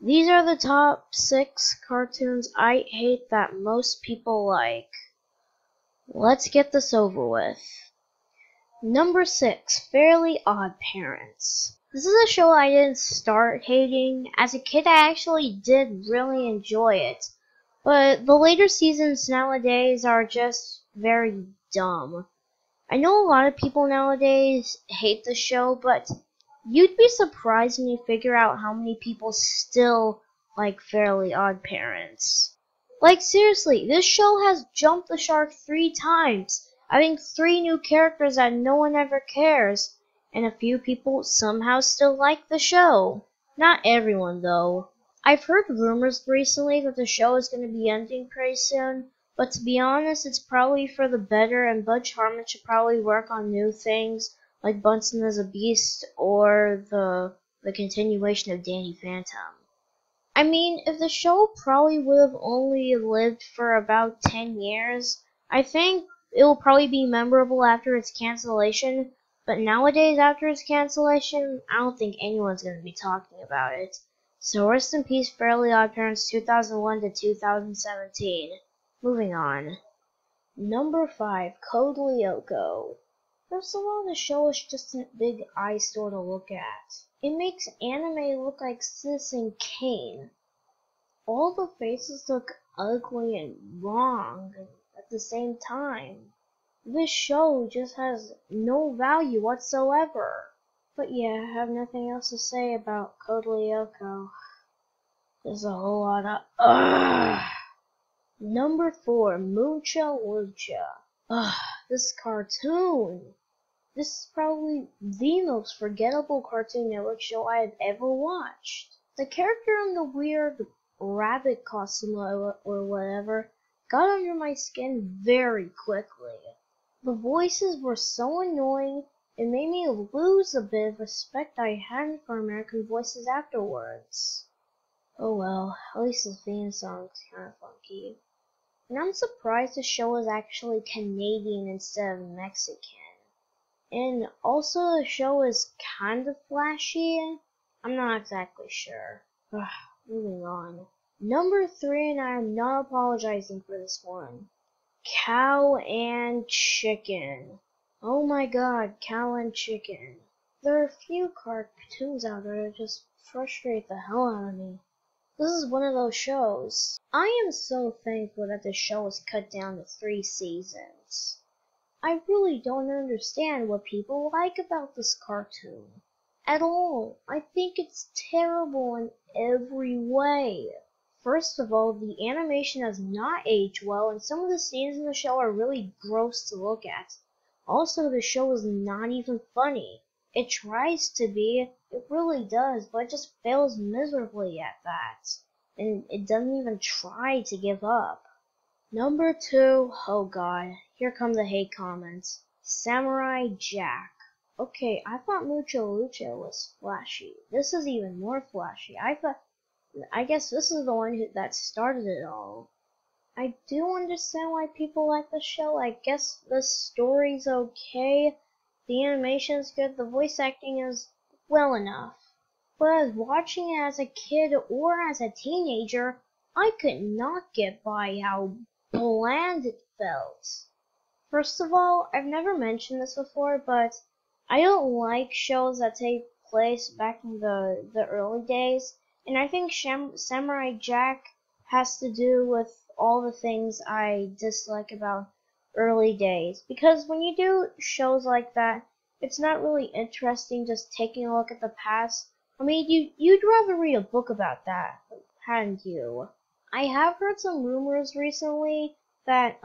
These are the top 6 cartoons I hate that most people like. Let's get this over with. Number 6, Fairly Odd Parents. This is a show I didn't start hating. As a kid, I actually did really enjoy it. But the later seasons nowadays are just very dumb. I know a lot of people nowadays hate the show, but you'd be surprised when you figure out how many people still like Fairly Odd Parents. Like seriously, this show has jumped the shark 3 times, adding 3 new characters that no one ever cares, and a few people somehow still like the show. Not everyone though. I've heard rumors recently that the show is going to be ending pretty soon, but to be honest, it's probably for the better, and Butch Harmon should probably work on new things, like Bunsen as a Beast, or the continuation of Danny Phantom. I mean, if the show probably would have only lived for about 10 years, I think it will probably be memorable after its cancellation, but nowadays after its cancellation, I don't think anyone's going to be talking about it. So rest in peace, Fairly Odd Parents 2001 to 2017. Moving on. Number 5, Code Lyoko. First of all, the show is just a big eyesore to look at. It makes anime look like Citizen Kane. All the faces look ugly and wrong at the same time. This show just has no value whatsoever. But yeah, I have nothing else to say about Code Lyoko. There's a whole lot of Number 4, Mucha Lucha. This cartoon. This is probably the most forgettable Cartoon Network show I have ever watched. The character in the weird rabbit costume or whatever got under my skin very quickly. The voices were so annoying, it made me lose a bit of respect I had for American voices afterwards. Oh well, at least the theme song's kinda funky. And I'm surprised the show is actually Canadian instead of Mexican. And also the show is kind of flashy. I'm not exactly sure. Moving on. Number 3, and I am not apologizing for this one. Cow and Chicken. Oh my god, Cow and Chicken. There are a few cartoons out there that just frustrate the hell out of me. This is one of those shows. I am so thankful that the show was cut down to 3 seasons. I really don't understand what people like about this cartoon at all. I think it's terrible in every way. First of all, the animation has not aged well, and some of the scenes in the show are really gross to look at. Also, the show is not even funny. It tries to be, it really does, but it just fails miserably at that. And it doesn't even try to give up. Number 2, oh god, here come the hate comments. Samurai Jack. Okay, I thought Mucha Lucha was flashy. This is even more flashy. I guess this is the one that started it all. I do understand why people like the show. I guess the story's okay, the animation's good, the voice acting is well enough. But watching it as a kid or as a teenager, I could not get by how bland it felt. First of all, I've never mentioned this before, but I don't like shows that take place back in the early days, and I think Samurai Jack has to do with all the things I dislike about early days. Because when you do shows like that, it's not really interesting just taking a look at the past. I mean, you'd rather read a book about that, hadn't you? I have heard some rumors recently that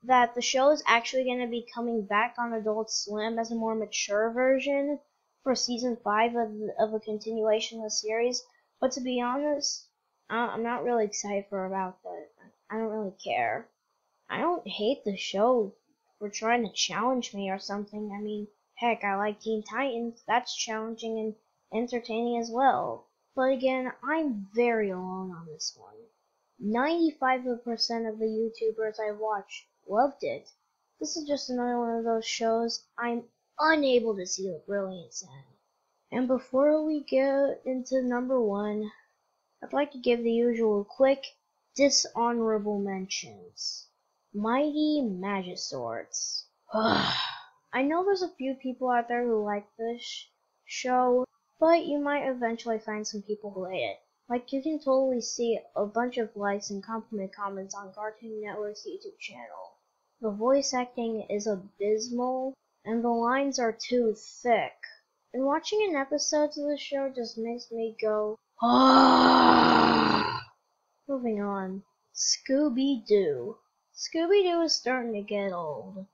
that the show is actually going to be coming back on Adult Swim as a more mature version for season 5 of a continuation of the series. But to be honest, I'm not really excited about that. I don't really care. I don't hate the show for trying to challenge me or something. I mean, heck, I like Teen Titans. That's challenging and entertaining as well. But again, I'm very alone on this one. 95% of the YouTubers I watched loved it. This is just another one of those shows I'm unable to see the brilliance in. And before we get into number 1, I'd like to give the usual quick, dishonorable mentions. Mighty Magiswords. I know there's a few people out there who like this show, but you might eventually find some people who hate it. Like, you can totally see a bunch of likes and compliment comments on Cartoon Network's YouTube channel. The voice acting is abysmal, and the lines are too thick. And watching an episode of the show just makes me go, ah. Moving on. Scooby-Doo. Scooby-Doo is starting to get old.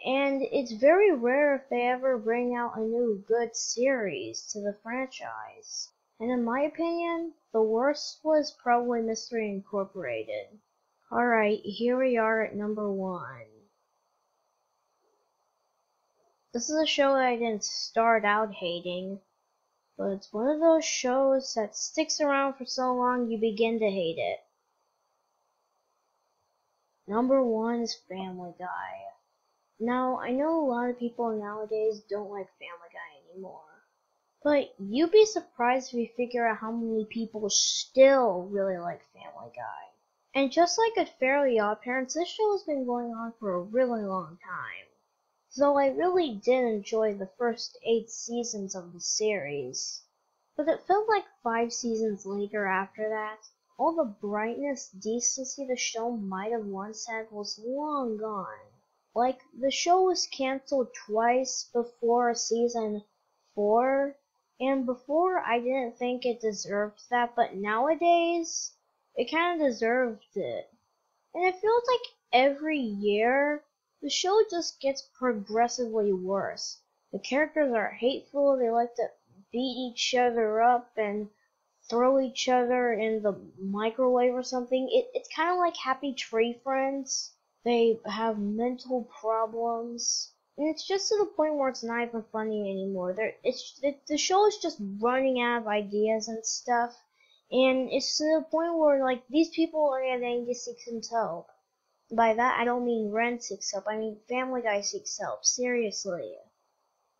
And it's very rare if they ever bring out a new good series to the franchise. And in my opinion, the worst was probably Mystery Incorporated. Alright, here we are at number 1. This is a show that I didn't start out hating, but it's one of those shows that sticks around for so long you begin to hate it. Number 1 is Family Guy. Now, I know a lot of people nowadays don't like Family Guy anymore, but you'd be surprised if you figure out how many people still really like Family Guy. And just like at Fairly Odd Parents, this show has been going on for a really long time. So I really did enjoy the first 8 seasons of the series. But it felt like 5 seasons later after that, all the brightness, decency the show might have once had was long gone. Like, the show was canceled twice before season 4, and before I didn't think it deserved that, but nowadays, it kinda deserved it. And it feels like every year, the show just gets progressively worse. The characters are hateful, they like to beat each other up and throw each other in the microwave or something. It's kinda like Happy Tree Friends. They have mental problems. And it's just to the point where it's not even funny anymore. The show is just running out of ideas and stuff. And it's to the point where, like, these people are getting to seek some help. By that, I don't mean Ren seeks help. I mean Family Guy seeks help. Seriously.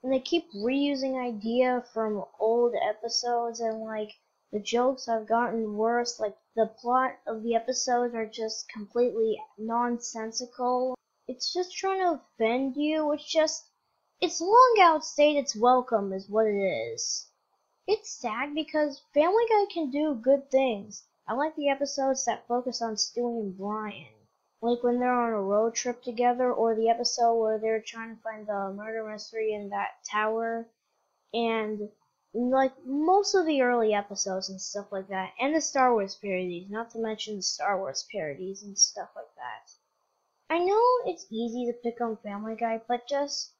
And they keep reusing idea from old episodes, and, like, the jokes have gotten worse. Like, the plot of the episodes are just completely nonsensical. It's just trying to offend you. It's long outstayed its welcome is what it is. It's sad because Family Guy can do good things. I like the episodes that focus on Stewie and Brian. Like when they're on a road trip together, or the episode where they're trying to find the murder mystery in that tower. And like most of the early episodes and stuff like that, and the Star Wars parodies, not to mention the Star Wars parodies and stuff like that. I know it's easy to pick on Family Guy, but just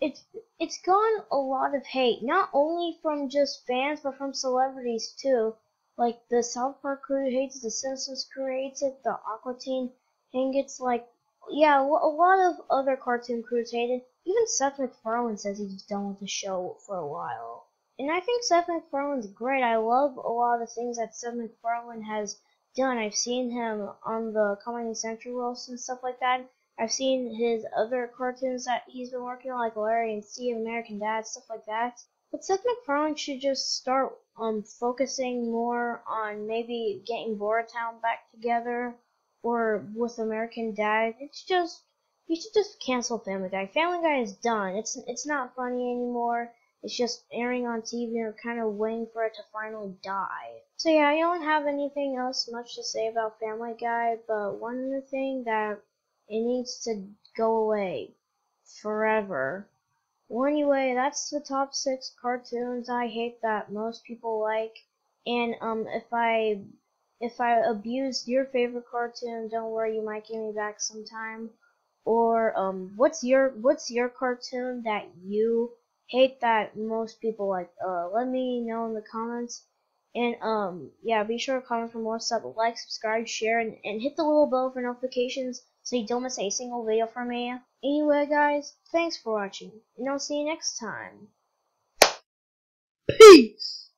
it's gotten a lot of hate, not only from just fans, but from celebrities too. Like the South Park crew hates it, the Simpsons crew hates it, the Aqua Teen thing gets like, yeah, a lot of other cartoon crews hate it. Even Seth MacFarlane says he's done with the show for a while. And I think Seth MacFarlane's great. I love a lot of the things that Seth MacFarlane has done. I've seen him on the Comedy Central roast and stuff like that. I've seen his other cartoons that he's been working on, like Larry and Steve, American Dad, stuff like that. But Seth MacFarlane should just start focusing more on maybe getting Borutown back together, or with American Dad. You should just cancel Family Guy. Family Guy is done. It's not funny anymore. It's just airing on TV, and we're kind of waiting for it to finally die. So yeah, I don't have anything else much to say about Family Guy, but one other thing that it needs to go away forever. Well, anyway, that's the top 6 cartoons I hate that most people like. And if I abused your favorite cartoon, don't worry, you might give me back sometime. Or what's your cartoon that you hate that most people like? Let me know in the comments. And yeah, be sure to comment for more stuff. Like, subscribe, share, and hit the little bell for notifications so you don't miss a single video from me. Anyway, guys, thanks for watching, and I'll see you next time. Peace!